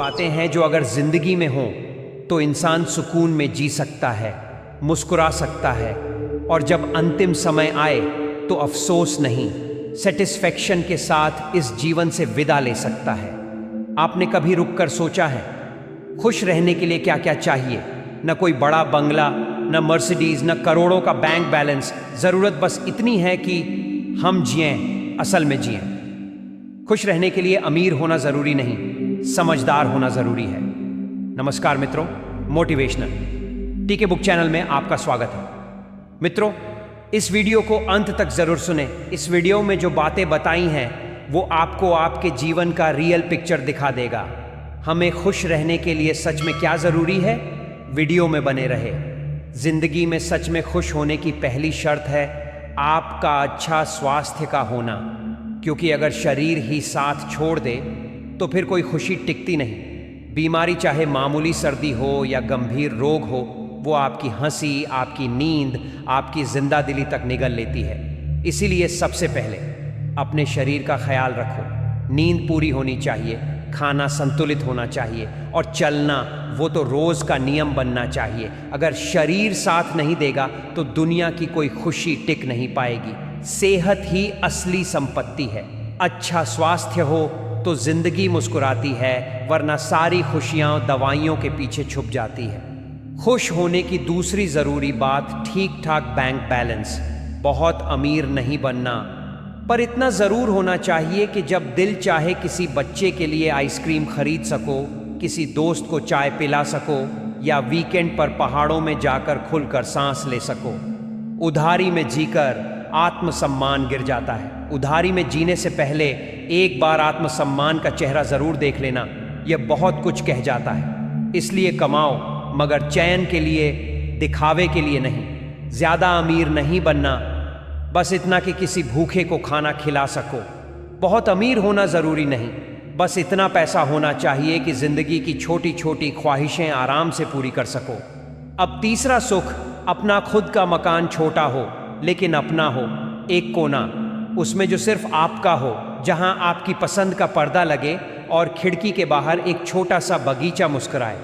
बातें हैं जो अगर जिंदगी में हों तो इंसान सुकून में जी सकता है, मुस्कुरा सकता है, और जब अंतिम समय आए तो अफसोस नहीं, सेटिस्फेक्शन के साथ इस जीवन से विदा ले सकता है। आपने कभी रुककर सोचा है खुश रहने के लिए क्या क्या चाहिए? न कोई बड़ा बंगला, न मर्सिडीज, न करोड़ों का बैंक बैलेंस। जरूरत बस इतनी है कि हम जिएं, असल में जिएं। खुश रहने के लिए अमीर होना जरूरी नहीं, समझदार होना जरूरी है। नमस्कार मित्रों, मोटिवेशनल टीके बुक चैनल में आपका स्वागत है। मित्रों, इस वीडियो को अंत तक जरूर सुने। इस वीडियो में जो बातें बताई हैं वो आपको आपके जीवन का रियल पिक्चर दिखा देगा। हमें खुश रहने के लिए सच में क्या जरूरी है, वीडियो में बने रहे। जिंदगी में सच में खुश होने की पहली शर्त है आपका अच्छा स्वास्थ्य का होना, क्योंकि अगर शरीर ही साथ छोड़ दे तो फिर कोई खुशी टिकती नहीं। बीमारी चाहे मामूली सर्दी हो या गंभीर रोग हो, वो आपकी हंसी, आपकी नींद, आपकी जिंदा दिली तक निगल लेती है। इसीलिए सबसे पहले अपने शरीर का ख्याल रखो। नींद पूरी होनी चाहिए, खाना संतुलित होना चाहिए, और चलना वो तो रोज का नियम बनना चाहिए। अगर शरीर साथ नहीं देगा तो दुनिया की कोई खुशी टिक नहीं पाएगी। सेहत ही असली संपत्ति है। अच्छा स्वास्थ्य हो तो जिंदगी मुस्कुराती है, वरना सारी खुशियां दवाइयों के पीछे छुप जाती है। खुश होने की दूसरी जरूरी बात ठीक ठाक बैंक बैलेंस। बहुत अमीर नहीं बनना, पर इतना जरूर होना चाहिए कि जब दिल चाहे किसी बच्चे के लिए आइसक्रीम खरीद सको, किसी दोस्त को चाय पिला सको, या वीकेंड पर पहाड़ों में जाकर खुलकर सांस ले सको। उधारी में जीकर आत्मसम्मान गिर जाता है। उधारी में जीने से पहले एक बार आत्मसम्मान का चेहरा जरूर देख लेना, यह बहुत कुछ कह जाता है। इसलिए कमाओ, मगर चैन के लिए, दिखावे के लिए नहीं। ज्यादा अमीर नहीं बनना, बस इतना कि किसी भूखे को खाना खिला सको। बहुत अमीर होना जरूरी नहीं, बस इतना पैसा होना चाहिए कि जिंदगी की छोटी छोटी ख्वाहिशें आराम से पूरी कर सको। अब तीसरा सुख, अपना खुद का मकान छोटा हो लेकिन अपना हो। एक कोना, उसमें जो सिर्फ आपका हो, जहां आपकी पसंद का पर्दा लगे और खिड़की के बाहर एक छोटा सा बगीचा मुस्कुराए,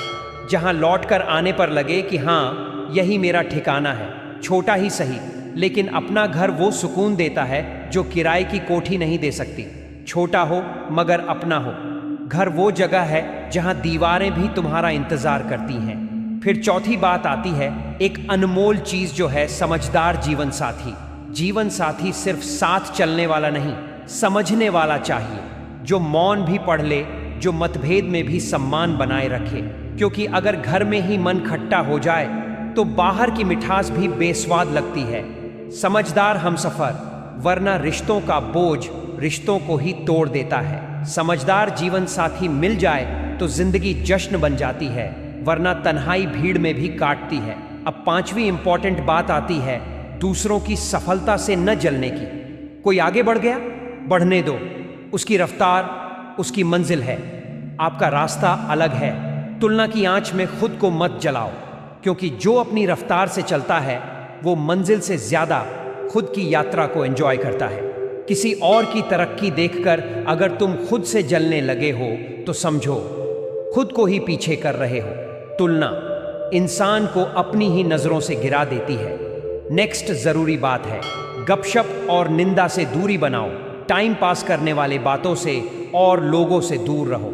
जहां लौटकर आने पर लगे कि हाँ, यही मेरा ठिकाना है। छोटा ही सही, लेकिन अपना घर वो सुकून देता है जो किराए की कोठी नहीं दे सकती। छोटा हो मगर अपना हो। घर वो जगह है जहां दीवारें भी तुम्हारा इंतजार करती हैं। फिर चौथी बात आती है एक अनमोल चीज, जो है समझदार जीवन साथी। जीवन साथी सिर्फ साथ चलने वाला नहीं, समझने वाला चाहिए, जो मौन भी पढ़ ले, जो मतभेद में भी सम्मान बनाए रखे। क्योंकि अगर घर में ही मन खट्टा हो जाए तो बाहर की मिठास भी बेस्वाद लगती है। समझदार हमसफर, वरना रिश्तों का बोझ रिश्तों को ही तोड़ देता है। समझदार जीवन साथी मिल जाए तो जिंदगी जश्न बन जाती है, वरना तन्हाई भीड़ में भी काटती है। अब पांचवी इंपॉर्टेंट बात आती है दूसरों की सफलता से न जलने की। कोई आगे बढ़ गया, बढ़ने दो, उसकी रफ्तार, उसकी मंजिल है, आपका रास्ता अलग है। तुलना की आंच में खुद को मत जलाओ, क्योंकि जो अपनी रफ्तार से चलता है वो मंजिल से ज्यादा खुद की यात्रा को एंजॉय करता है। किसी और की तरक्की देखकर अगर तुम खुद से जलने लगे हो तो समझो खुद को ही पीछे कर रहे हो। तुलना इंसान को अपनी ही नजरों से गिरा देती है। नेक्स्ट जरूरी बात है गपशप और निंदा से दूरी बनाओ। टाइम पास करने वाले बातों से और लोगों से दूर रहो,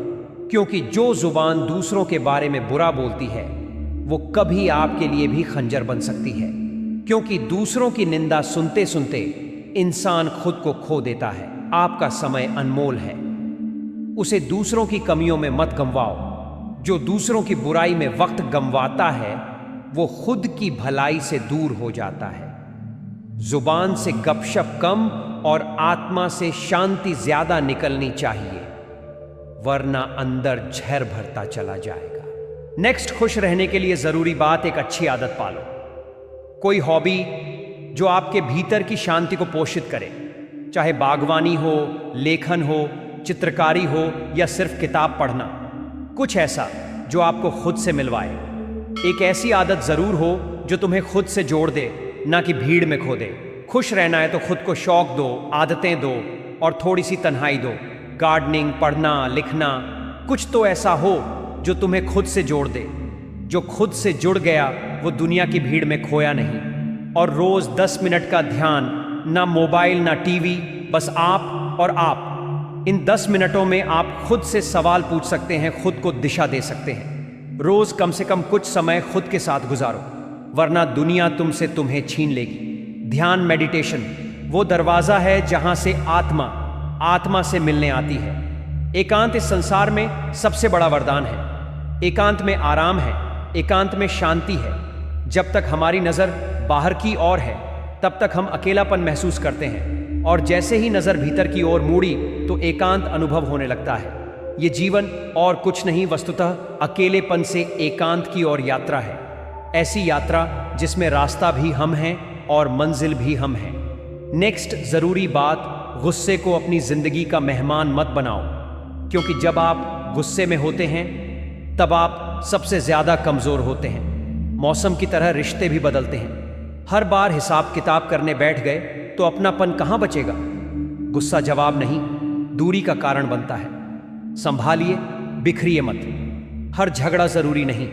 क्योंकि जो जुबान दूसरों के बारे में बुरा बोलती है वो कभी आपके लिए भी खंजर बन सकती है। क्योंकि दूसरों की निंदा सुनते सुनते इंसान खुद को खो देता है। आपका समय अनमोल है, उसे दूसरों की कमियों में मत गंवाओ। जो दूसरों की बुराई में वक्त गंवाता है वो खुद की भलाई से दूर हो जाता है। जुबान से गपशप कम और आत्मा से शांति ज्यादा निकलनी चाहिए, वरना अंदर जहर भरता चला जाएगा। नेक्स्ट, खुश रहने के लिए जरूरी बात, एक अच्छी आदत पालो। कोई हॉबी जो आपके भीतर की शांति को पोषित करे, चाहे बागवानी हो, लेखन हो, चित्रकारी हो या सिर्फ किताब पढ़ना। कुछ ऐसा जो आपको खुद से मिलवाए। एक ऐसी आदत जरूर हो जो तुम्हें खुद से जोड़ दे, ना कि भीड़ में खो दे। खुश रहना है तो खुद को शौक दो, आदतें दो और थोड़ी सी तन्हाई दो। गार्डनिंग, पढ़ना, लिखना, कुछ तो ऐसा हो जो तुम्हें खुद से जोड़ दे। जो खुद से जुड़ गया वो दुनिया की भीड़ में खोया नहीं। और रोज 10 मिनट का ध्यान, ना मोबाइल ना टीवी, बस आप और आप। इन 10 मिनटों में आप खुद से सवाल पूछ सकते हैं, खुद को दिशा दे सकते हैं। रोज कम से कम कुछ समय खुद के साथ गुजारो, वरना दुनिया तुमसे तुम्हें छीन लेगी। ध्यान, मेडिटेशन वो दरवाजा है जहां से आत्मा से मिलने आती है। एकांत इस संसार में सबसे बड़ा वरदान है। एकांत में आराम है, एकांत में शांति है। जब तक हमारी नजर बाहर की ओर है तब तक हम अकेलापन महसूस करते हैं, और जैसे ही नजर भीतर की ओर मुड़ी तो एकांत अनुभव होने लगता है। ये जीवन और कुछ नहीं, वस्तुतः अकेलेपन से एकांत की ओर यात्रा है। ऐसी यात्रा जिसमें रास्ता भी हम हैं और मंजिल भी हम हैं। नेक्स्ट जरूरी बात, गुस्से को अपनी जिंदगी का मेहमान मत बनाओ, क्योंकि जब आप गुस्से में होते हैं तब आप सबसे ज्यादा कमजोर होते हैं। मौसम की तरह रिश्ते भी बदलते हैं। हर बार हिसाब किताब करने बैठ गए तो अपनापन कहां बचेगा। गुस्सा जवाब नहीं, दूरी का कारण बनता है। संभालिए, बिखरिए मत। हर झगड़ा जरूरी नहीं,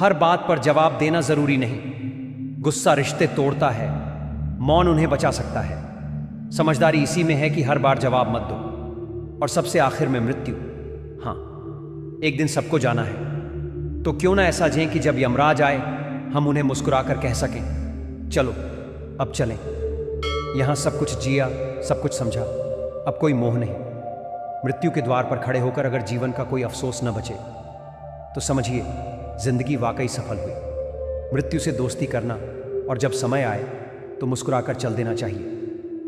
हर बात पर जवाब देना जरूरी नहीं। गुस्सा रिश्ते तोड़ता है, मौन उन्हें बचा सकता है। समझदारी इसी में है कि हर बार जवाब मत दो। और सबसे आखिर में मृत्यु। हाँ, एक दिन सबको जाना है, तो क्यों ना ऐसा जिएं कि जब यमराज आए हम उन्हें मुस्कुराकर कह सकें, चलो अब चलें। यहां सब कुछ जिया, सब कुछ समझा, अब कोई मोह नहीं। मृत्यु के द्वार पर खड़े होकर अगर जीवन का कोई अफसोस न बचे तो समझिए जिंदगी वाकई सफल हुई। मृत्यु से दोस्ती करना और जब समय आए तो मुस्कुराकर चल देना चाहिए,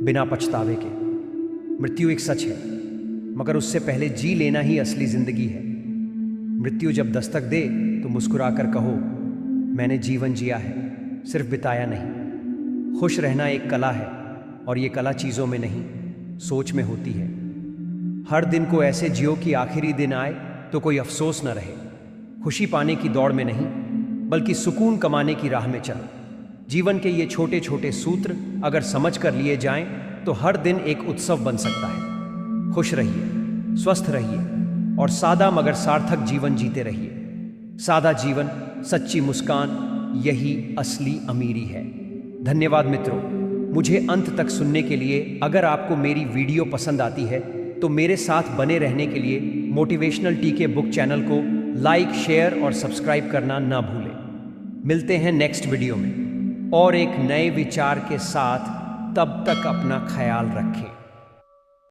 बिना पछतावे के। मृत्यु एक सच है, मगर उससे पहले जी लेना ही असली जिंदगी है। मृत्यु जब दस्तक दे तो मुस्कुराकर कहो, मैंने जीवन जिया है, सिर्फ बिताया नहीं। खुश रहना एक कला है, और ये कला चीज़ों में नहीं, सोच में होती है। हर दिन को ऐसे जियो कि आखिरी दिन आए तो कोई अफसोस न रहे। खुशी पाने की दौड़ में नहीं, बल्कि सुकून कमाने की राह में चल। जीवन के ये छोटे छोटे सूत्र अगर समझ कर लिए जाएं तो हर दिन एक उत्सव बन सकता है। खुश रहिए, स्वस्थ रहिए और सादा मगर सार्थक जीवन जीते रहिए। सादा जीवन, सच्ची मुस्कान, यही असली अमीरी है। धन्यवाद मित्रों, मुझे अंत तक सुनने के लिए। अगर आपको मेरी वीडियो पसंद आती है तो मेरे साथ बने रहने के लिए मोटिवेशनल टीके बुक चैनल को लाइक, शेयर और सब्सक्राइब करना ना भूलें। मिलते हैं नेक्स्ट वीडियो में और एक नए विचार के साथ। तब तक अपना ख्याल रखें।